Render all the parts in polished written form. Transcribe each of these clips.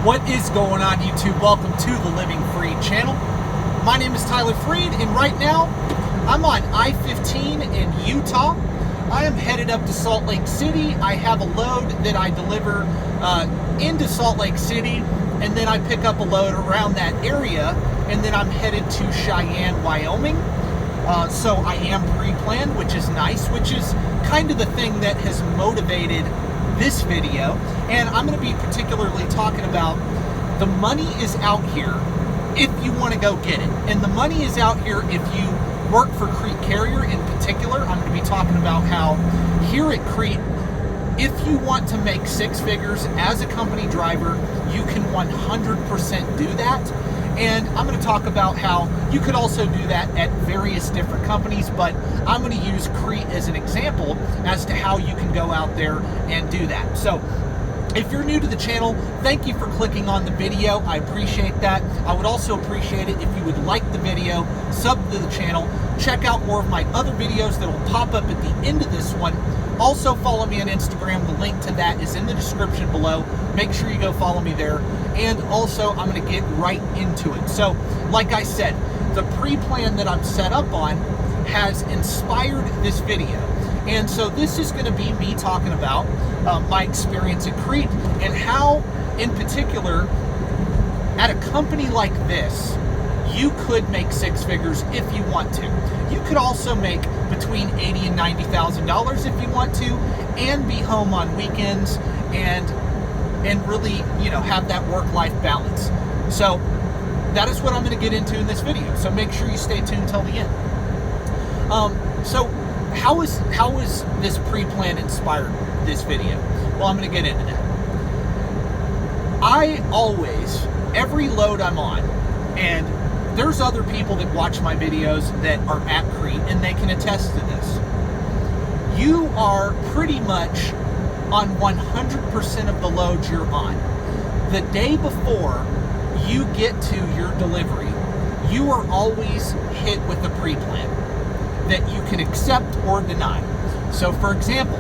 What is going on, YouTube? Welcome to the Living Free channel. My name is Tyler Freed, and right now I'm on I-15 in Utah. I am headed up to Salt Lake City. I have a load that I deliver into Salt Lake City, and then I pick up a load around that area, and then I'm headed to Cheyenne, Wyoming. So I am pre-planned, which is nice, which is kind of the thing that has motivated this video. And I'm going to be particularly talking about the money is out here if you want to go get it. And the money is out here if you work for Crete Carrier in particular. I'm going to be talking about how here at Crete, if you want to make six figures as a company driver, you can 100% do that. And I'm going to talk about how you could also do that at various different companies, but I'm going to use Crete as an example as to how you can go out there and do that. So if you're new to the channel, thank you for clicking on the video. I appreciate that. I would also appreciate it if you would like the video, sub to the channel, check out more of my other videos that will pop up at the end of this one. Also follow me on Instagram. The link to that is in the description below. Make sure you go follow me there. And also, I'm going to get right into it. So, like I said, the pre-plan that I'm set up on has inspired this video. And so this is going to be me talking about my experience at Crete and how, in particular, at a company like this, you could make six figures if you want to. You could also make between $80,000 and $90,000 if you want to, and be home on weekends and really, have that work-life balance. So that is what I'm going to get into in this video. So make sure you stay tuned till the end. So how is this pre-plan inspired this video? Well, I'm going to get into that. I always, every load I'm on, and there's other people that watch my videos that are at Crete, and they can attest to this. You are pretty much on 100% of the loads you're on. The day before you get to your delivery, you are always hit with a pre-plan that you can accept or deny. So for example,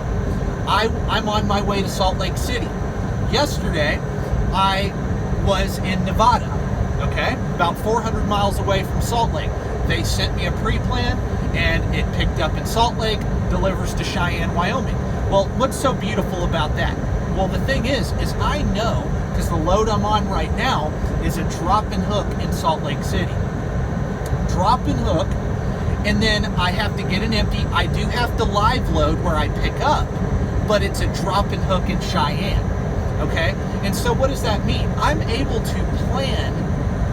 I'm on my way to Salt Lake City. Yesterday, I was in Nevada, okay? About 400 miles away from Salt Lake. They sent me a pre-plan and it picked up in Salt Lake, delivers to Cheyenne, Wyoming. Well, what's so beautiful about that? Well, the thing is I know, because the load I'm on right now is a drop and hook in Salt Lake City. Drop and hook, and then I have to get an empty. I do have to live load where I pick up, but it's a drop and hook in Cheyenne, okay? And so what does that mean? I'm able to plan,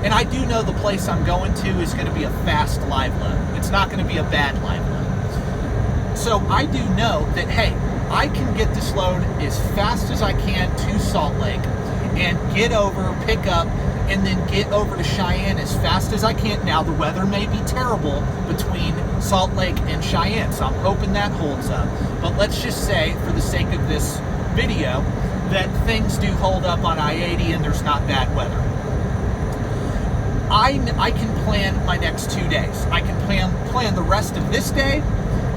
and I do know the place I'm going to is going to be a fast live load. It's not going to be a bad live load. So I do know that, hey, I can get this load as fast as I can to Salt Lake and get over, pick up, and then get over to Cheyenne as fast as I can. Now, the weather may be terrible between Salt Lake and Cheyenne, so I'm hoping that holds up. But let's just say, for the sake of this video, that things do hold up on I-80 and there's not bad weather. I can plan my next 2 days. I can plan the rest of this day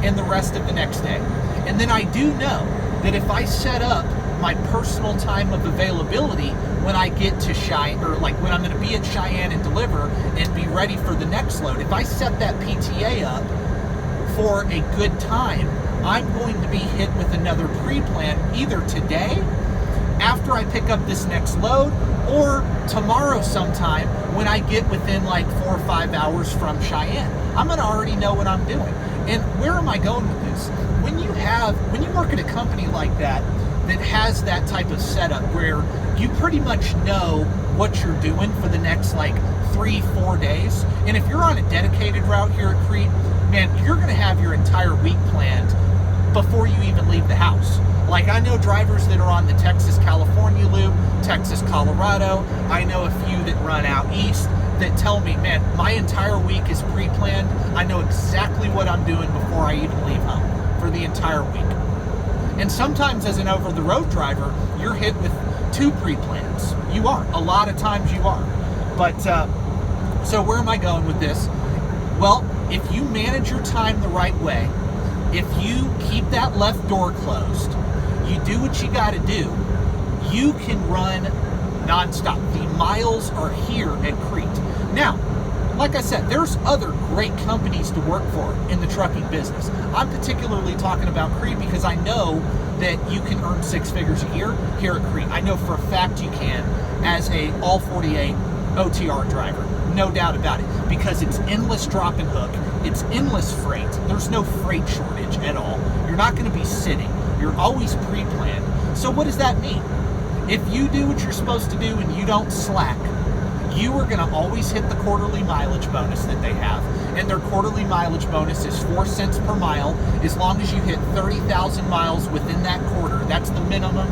and the rest of the next day. And then I do know that if I set up my personal time of availability when I get to Cheyenne, or like when I'm going to be at Cheyenne and deliver and be ready for the next load, if I set that PTA up for a good time, I'm going to be hit with another pre-plan either today, after I pick up this next load, or tomorrow sometime when I get within like 4 or 5 hours from Cheyenne. I'm going to already know what I'm doing. And where am I going with this? When you work at a company like that has that type of setup where you pretty much know what you're doing for the next like 3-4 days, and if you're on a dedicated route here at Crete, man, you're going to have your entire week planned before you even leave the house. Like, I know drivers that are on the Texas-California loop, Texas-Colorado. I know a few that run out east that tell me, man, my entire week is pre-planned. I know exactly what I'm doing before I even leave home for the entire week. And sometimes as an over-the-road driver, you're hit with 2 pre-plans. You are. A lot of times you are. But, so where am I going with this? Well, if you manage your time the right way, if you keep that left door closed, you do what you got to do, you can run nonstop. The miles are here at Crete. Now, like I said, there's other great companies to work for in the trucking business. I'm particularly talking about Crete because I know that you can earn 6 figures a year here at Crete. I know for a fact you can as a all 48 OTR driver. No doubt about it, because it's endless drop and hook, it's endless freight, there's no freight shortage at all. You're not going to be sitting, you're always pre-planned. So what does that mean? If you do what you're supposed to do and you don't slack, you are going to always hit the quarterly mileage bonus that they have. And their quarterly mileage bonus is 4 cents per mile. As long as you hit 30,000 miles within that quarter, that's the minimum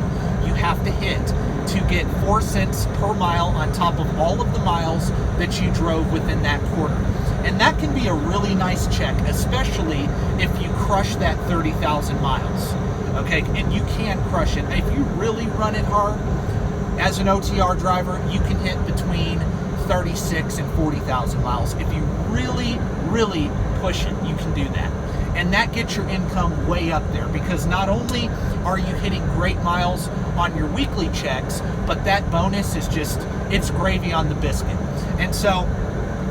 you have to hit to get 4 cents per mile on top of all of the miles that you drove within that quarter. And that can be a really nice check, especially if you crush that 30,000 miles. Okay, and you can crush it. If you really run it hard, as an OTR driver, you can hit between 36 and 40,000 miles. If you really, really push it, you can do that. And that gets your income way up there, because not only are you hitting great miles on your weekly checks, but that bonus is just, it's gravy on the biscuit. And so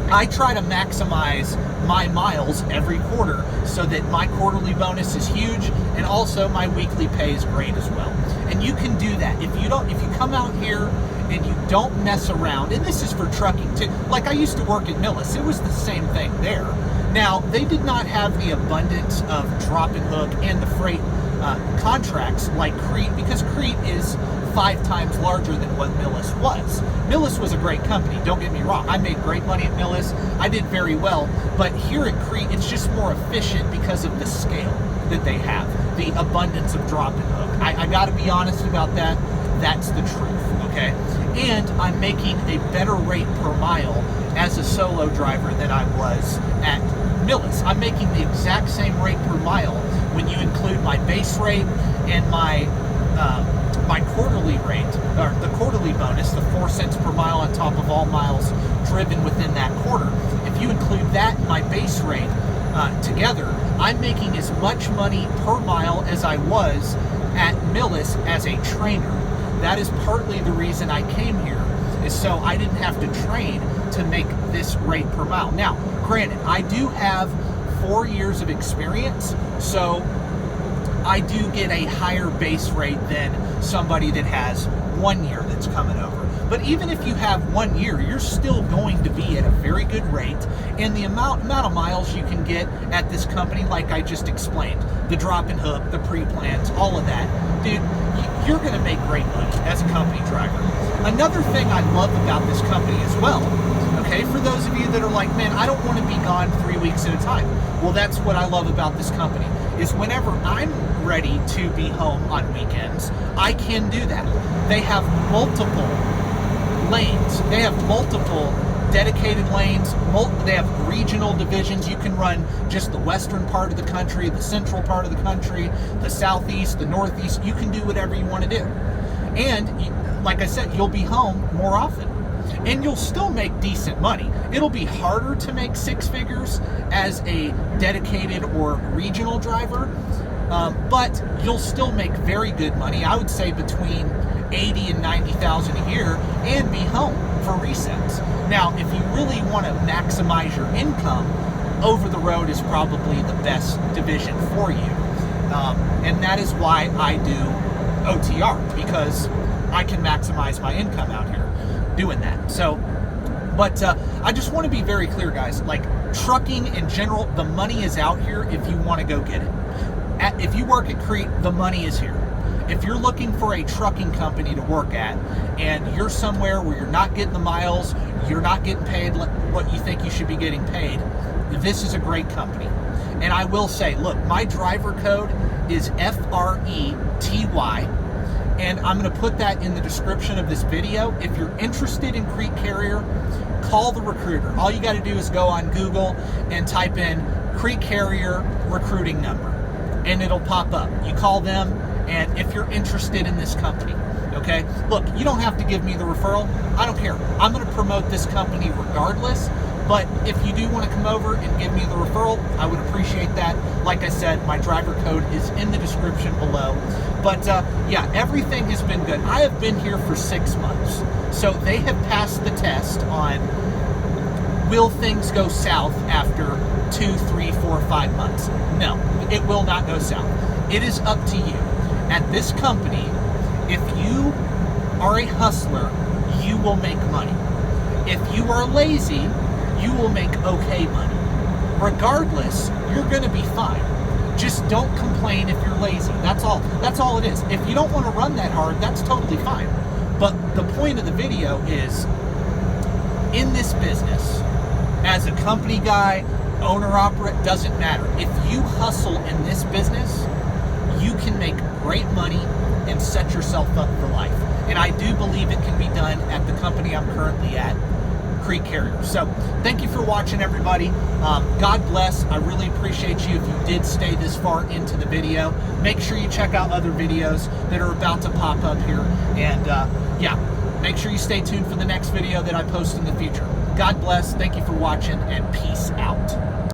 I try to maximize my miles every quarter so that my quarterly bonus is huge, and also my weekly pay is great as well. And you can do that if you come out here and you don't mess around. And this is for trucking too. Like, I used to work at Millis. It was the same thing there. Now, they did not have the abundance of drop and hook and the freight contracts like Crete, because Crete is 5 times larger than what Millis was. Millis was a great company, don't get me wrong. I made great money at Millis. I did very well. But here at Crete, it's just more efficient because of the scale that they have, the abundance of drop and hook. I got to be honest about that. That's the truth, okay? And I'm making a better rate per mile as a solo driver than I was at Millis. I'm making the exact same rate per mile when you include my base rate and my quarterly rate, or the quarterly bonus, the 4 cents per mile on top of all miles driven within that quarter. If you include that and my base rate together, I'm making as much money per mile as I was at Millis as a trainer. That is partly the reason I came here, is so I didn't have to train to make this rate per mile. Now, granted, I do have 4 years of experience, so I do get a higher base rate than somebody that has 1 year that's coming over. But even if you have 1 year, you're still going to be at a very good rate. And the amount of miles you can get at this company, like I just explained, the drop and hook, the pre-plans, all of that, dude, you're going to make great money as a company driver. Another thing I love about this company as well, okay, for those of you that are like, man, I don't want to be gone 3 weeks at a time. Well, that's what I love about this company, is whenever I'm ready to be home on weekends, I can do that. They have multiple lanes. They have multiple dedicated lanes. They have regional divisions. You can run just the western part of the country, the central part of the country, the southeast, the northeast. You can do whatever you want to do. And like I said, you'll be home more often. And you'll still make decent money. It'll be harder to make 6 figures as a dedicated or regional driver, but you'll still make very good money. I would say between 80 and 90,000 a year, and be home for resets. Now, if you really want to maximize your income, over the road is probably the best division for you. And that is why I do OTR, because I can maximize my income out here doing that. So, but I just want to be very clear, guys. Like, trucking in general, the money is out here if you want to go get it. If you work at Crete, the money is here. If you're looking for a trucking company to work at, and you're somewhere where you're not getting the miles, you're not getting paid what you think you should be getting paid, this is a great company. And I will say, look, my driver code is FRETY, and I'm going to put that in the description of this video. If you're interested in Crete Carrier, call the recruiter. All you got to do is go on Google and type in Crete Carrier recruiting number, and it'll pop up. You call them, and if you're interested in this company, okay? Look, you don't have to give me the referral. I don't care. I'm going to promote this company regardless, But if you do want to come over and give me the referral, I would appreciate that. Like I said, my driver code is in the description below. But yeah, everything has been good. I have been here for 6 months. So they have passed the test on will things go south after 2, 3, 4, 5 months? No, it will not go south. It is up to you. At this company, if you are a hustler, you will make money. If you are lazy, you will make okay money. Regardless, you're going to be fine. Just don't complain if you're lazy. That's all. That's all it is. If you don't want to run that hard, that's totally fine. But the point of the video is, in this business, as a company guy, owner-operator, doesn't matter. If you hustle in this business, you can make great money and set yourself up for life. And I do believe it can be done at the company I'm currently at, Crete Carrier. So thank you for watching, everybody. God bless. I really appreciate you if you did stay this far into the video. Make sure you check out other videos that are about to pop up here. And yeah, make sure you stay tuned for the next video that I post in the future. God bless. Thank you for watching, and peace out.